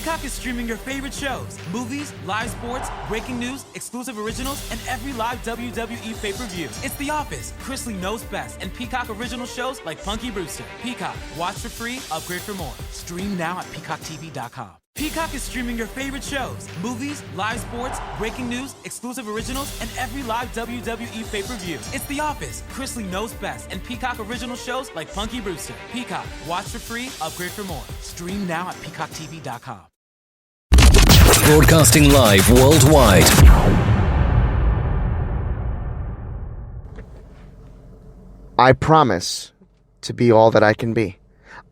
Peacock is streaming your favorite shows, movies, live sports, breaking news, exclusive originals, and every live WWE pay-per-view. It's The Office, Chrisley Knows Best, and Peacock original shows like Punky Brewster. Peacock, watch for free, upgrade for more. Stream now at peacocktv.com. Peacock is streaming your favorite shows, movies, live sports, breaking news, exclusive originals, and every live WWE pay-per-view. It's The Office, Chrisley Knows Best, and Peacock original shows like Punky Brewster. Peacock, watch for free, upgrade for more. Stream now at peacocktv.com. Broadcasting live worldwide. I promise to be all that I can be.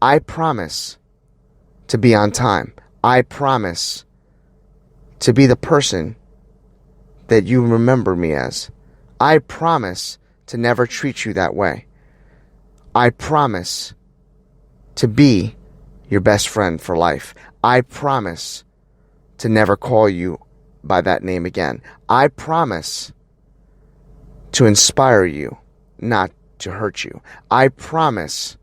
I promise to be on time. I promise to be the person that you remember me as. I promise to never treat you that way. I promise to be your best friend for life. I promise to never call you by that name again. I promise to inspire you, not to hurt you. I promise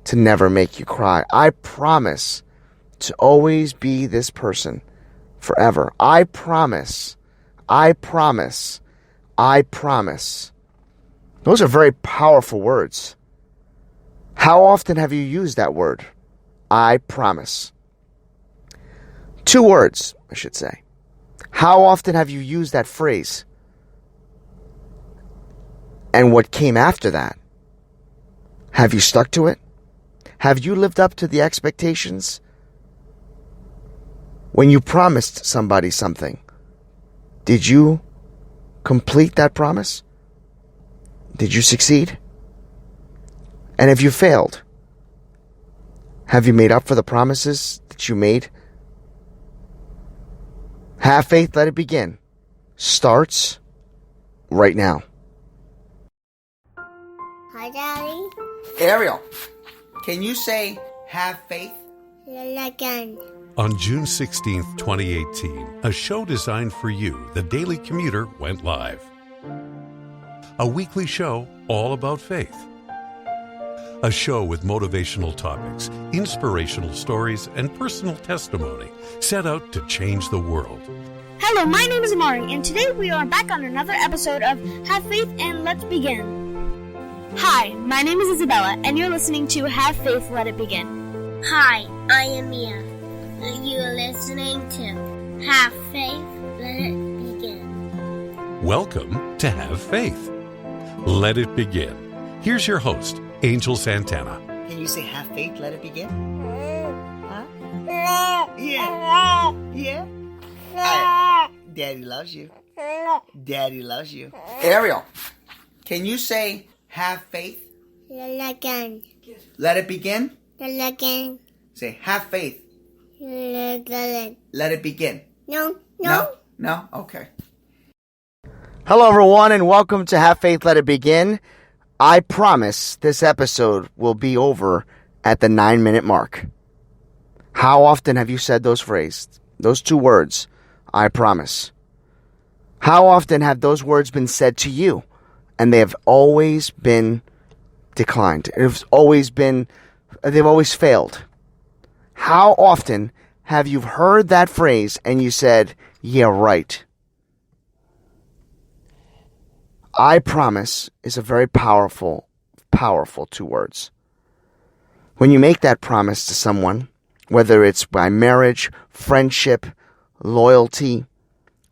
to never make you cry. I promise to always be this person forever. I promise. I promise. I promise. Those are very powerful words. How often have you used that word? I promise. 2 words, I should say. How often have you used that phrase? And what came after that? Have you stuck to it? Have you lived up to the expectations? When you promised somebody something, did you complete that promise? Did you succeed? And if you failed, have you made up for the promises that you made? Have faith, let it begin. Starts right now. Hi, Daddy. Ariel, can you say have faith? Again. On June 16th, 2018, a show designed for you, The Daily Commuter, went live. A weekly show all about faith. A show with motivational topics, inspirational stories, and personal testimony set out to change the world. Hello, my name is Amari, and today we are back on another episode of Have Faith and Let's Begin. Hi, my name is Isabella, and you're listening to Have Faith, Let It Begin. Hi, I am Mia. You are listening to Have Faith, Let It Begin. Welcome to Have Faith. Let it begin. Here's your host, Angel Santana. Can you say have faith, let it begin? Huh? Yeah. Yeah? Daddy loves you. Daddy loves you. Ariel, can you say have faith? Again. Let it begin? Again. Say have faith. Again. Let it begin. No. No? Okay. Hello, everyone, and welcome to Have Faith, Let It Begin. I promise this episode will be over at the 9-minute mark. How often have you said those phrases, those 2 words, I promise? How often have those words been said to you, and they have always been declined? They've always failed. How often have you heard that phrase and you said, yeah, right? I promise is a very powerful 2 words. When you make that promise to someone, whether it's by marriage, friendship, loyalty,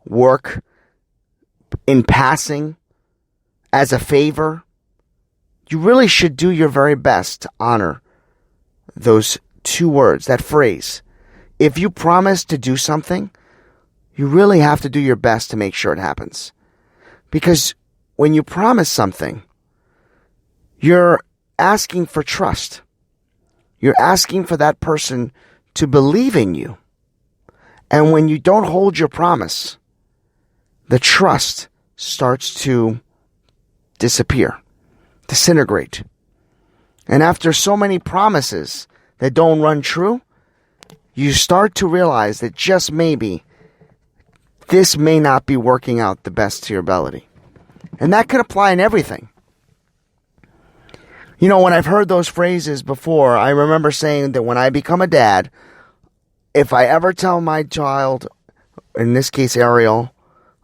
work, in passing, as a favor, you really should do your very best to honor those 2 words, that phrase. If you promise to do something, you really have to do your best to make sure it happens. Because when you promise something, you're asking for trust. You're asking for that person to believe in you. And when you don't hold your promise, the trust starts to disappear, disintegrate. And after so many promises that don't run true, you start to realize that just maybe this may not be working out the best to your ability. And that could apply in everything. You know, when I've heard those phrases before, I remember saying that when I become a dad, if I ever tell my child, in this case Ariel,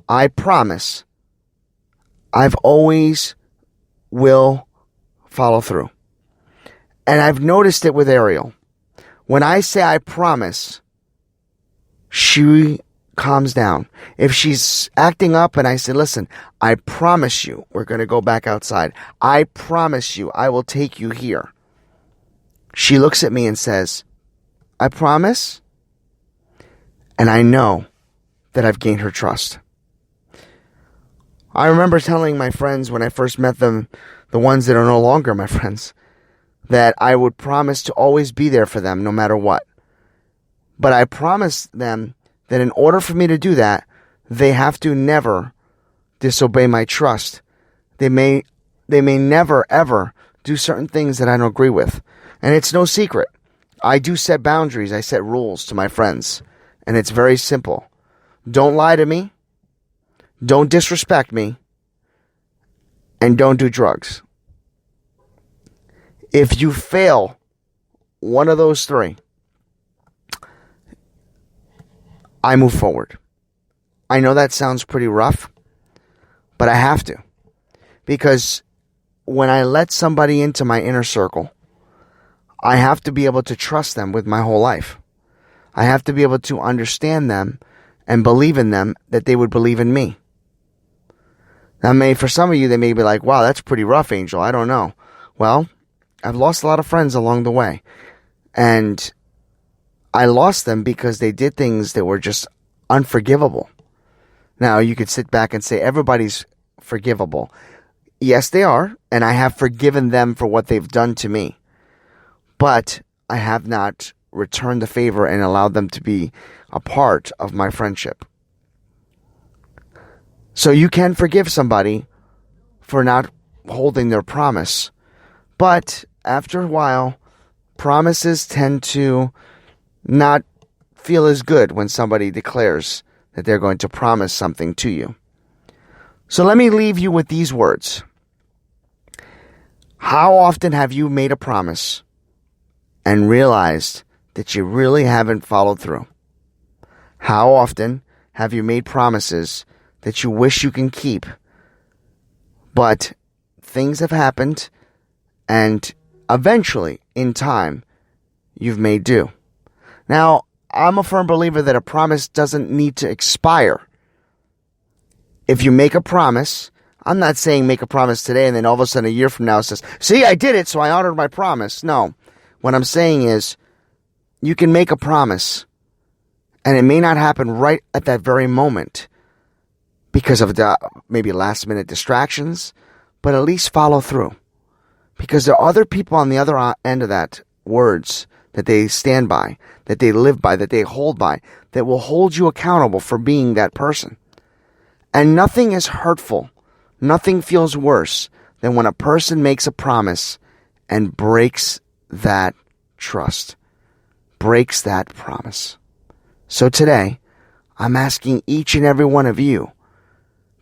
I promise, I've always will follow through. And I've noticed it with Ariel. When I say I promise, she calms down. If she's acting up and I say, listen, I promise you we're going to go back outside. I promise you I will take you here. She looks at me and says, I promise. And I know that I've gained her trust. I remember telling my friends when I first met them, the ones that are no longer my friends, that I would promise to always be there for them no matter what. But I promised them that in order for me to do that, they have to never disobey my trust. They may never ever do certain things that I don't agree with. And it's no secret. I do set boundaries. I set rules to my friends. And it's very simple. Don't lie to me. Don't disrespect me. And don't do drugs. If you fail one of those three, I move forward. I know that sounds pretty rough, but I have to. Because when I let somebody into my inner circle, I have to be able to trust them with my whole life. I have to be able to understand them and believe in them that they would believe in me. Now, for some of you, they may be like, wow, that's pretty rough, Angel. I don't know. Well, I've lost a lot of friends along the way. And I lost them because they did things that were just unforgivable. Now, you could sit back and say everybody's forgivable. Yes, they are. And I have forgiven them for what they've done to me. But I have not returned the favor and allowed them to be a part of my friendship. So you can forgive somebody for not holding their promise. But after a while, promises tend to not feel as good when somebody declares that they're going to promise something to you. So let me leave you with these words. How often have you made a promise and realized that you really haven't followed through? How often have you made promises that you wish you can keep, but things have happened and eventually, in time, you've made do? Now, I'm a firm believer that a promise doesn't need to expire. If you make a promise, I'm not saying make a promise today and then all of a sudden a year from now it says, see, I did it, so I honored my promise. No. What I'm saying is, you can make a promise, and it may not happen right at that very moment because of the maybe last-minute distractions, but at least follow through. Because there are other people on the other end of that words that they stand by, that they live by, that they hold by, that will hold you accountable for being that person. And nothing is hurtful, nothing feels worse than when a person makes a promise and breaks that trust, breaks that promise. So today, I'm asking each and every one of you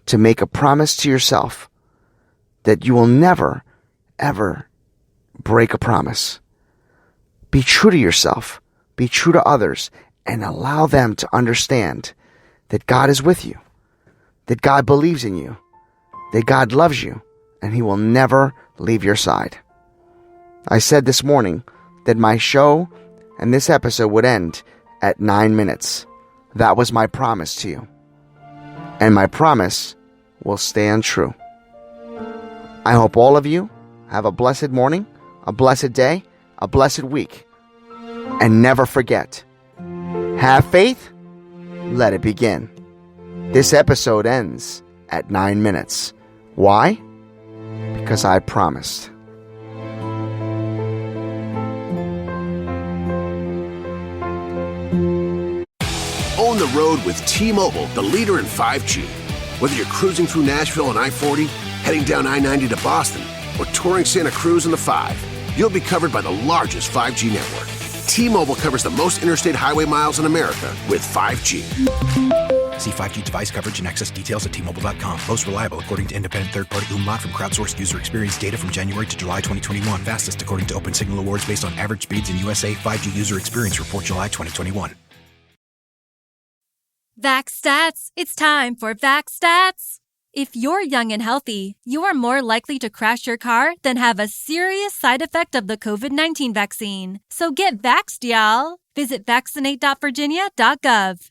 to make a promise to yourself that you will never, ever break a promise. Be true to yourself, be true to others, and allow them to understand that God is with you, that God believes in you, that God loves you, and He will never leave your side. I said this morning that my show and this episode would end at 9 minutes. That was my promise to you. And my promise will stand true. I hope all of you have a blessed morning, a blessed day, a blessed week. And never forget, have faith, let it begin. This episode ends at 9 minutes. Why? Because I promised. Own the road with T-Mobile, the leader in 5G. Whether you're cruising through Nashville on I-40, heading down I-90 to Boston, or touring Santa Cruz in the 5, you'll be covered by the largest 5G network. T-Mobile covers the most interstate highway miles in America with 5G. See 5G device coverage and access details at T-Mobile.com. Most reliable according to independent third-party Umlaut from crowdsourced user experience data from January to July 2021. Fastest according to Open Signal Awards based on average speeds in USA. 5G user experience report July 2021. VaxStats. It's time for VaxStats. If you're young and healthy, you are more likely to crash your car than have a serious side effect of the COVID-19 vaccine. So get vaxxed, y'all. Visit vaccinate.virginia.gov.